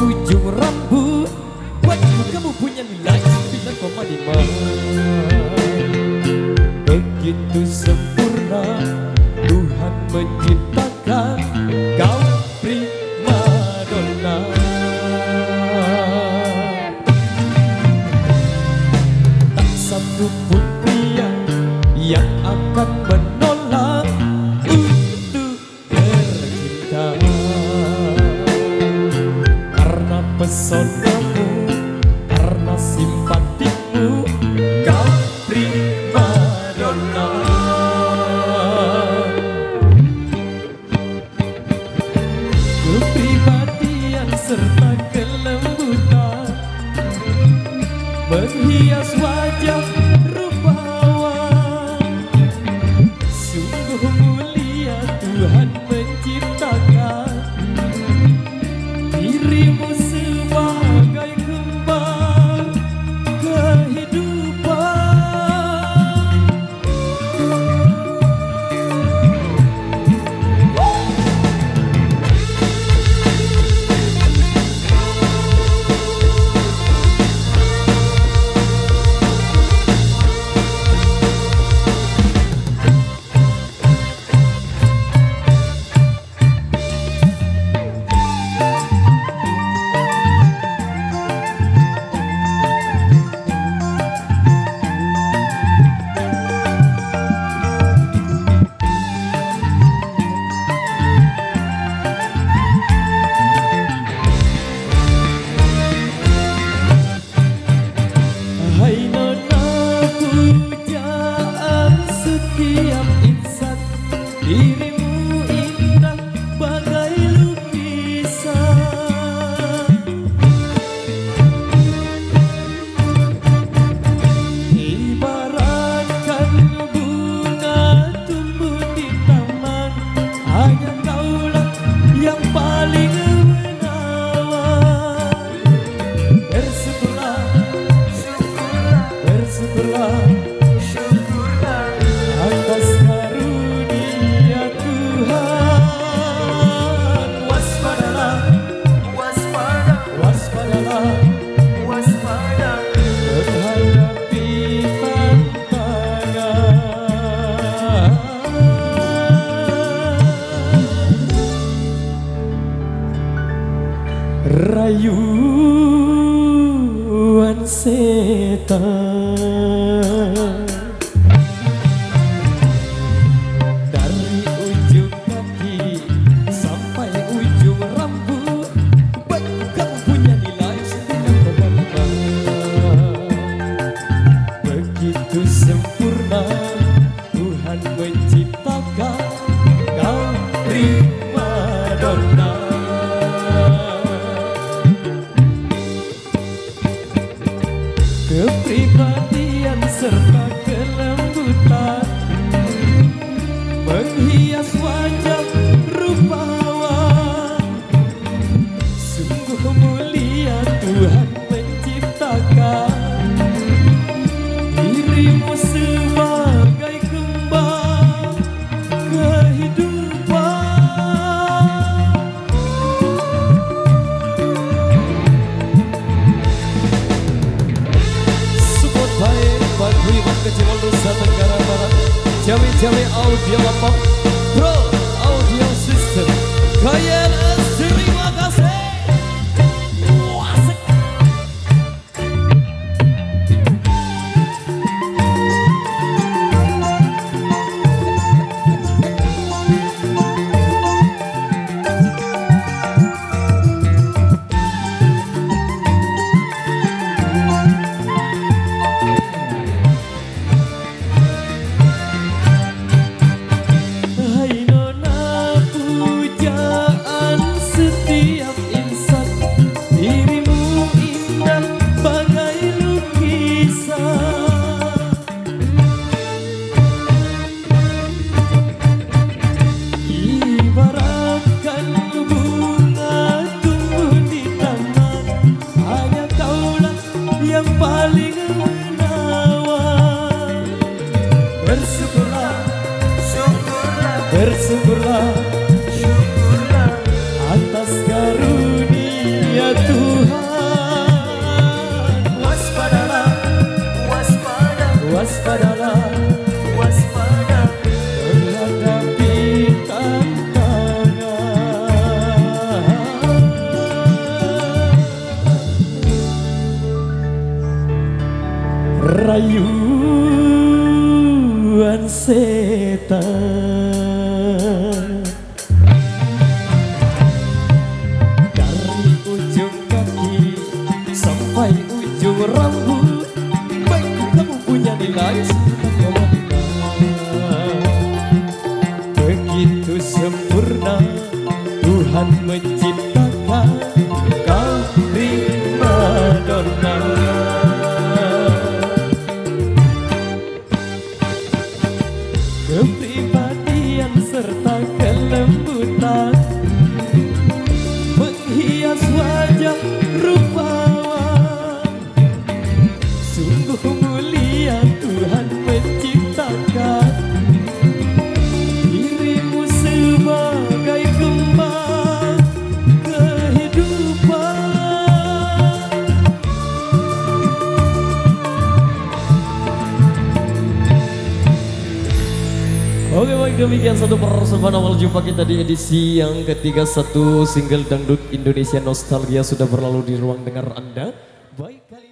ujung rambut, buatku kamu punya nilai 9,5. Begitu sempurna Tuhan menciptakan kau prima donna. Tak satu pun pria yang akan menolak untuk bercinta, karena pesonamu, karena simpatikmu, kau prima donna. Kepribadian serta kelembutan menghias wajah rupawan. Sungguh mulia Tuhan menciptakan dirimu sebagai kembang kehidupan. Hai nona pujaan setiap insan, dirimu indah bagai lukisan. Ibaratkan bunga tumbuh di taman, hanya kaulah yang paling menawan. Bersyukurlah, bersyukurlah atas karunia Tuhan. Waspadalah, waspada menghadapi tantangan. Rayuan setan dari ujung kaki sampai ujung rambut, buatku kamu punya nilai 9,5. Begitu sempurna Tuhan menciptakan kau prima donna. Kepribadian serta kelembutan menghias wajah rupawan. Sungguh mulia Tuhan menciptakan dirimu sebagai kembang kehidupan. Baik, Pak Wiman Kecil Nusa Tenggara Barat, Jawi Audio Lampang, Pro Audio System, KNS, terima kasih. Asik. Hai nona pujaan rayuan setan dari ujung kaki sampai ujung rambut, baik kamu punya nilai begitu sempurna Tuhan menciptakan kau prima donna. Kepribadian serta kelembutan menghias wajah rupawan, sungguh mulia Tuhan menciptakan dirimu sebagai kembang kehidupan. Oke, baik, demikian satu persembahan awal jumpa kita di edisi yang ketiga. Satu single dangdut Indonesia Nostalgia sudah berlalu di ruang dengar Anda. Baik kali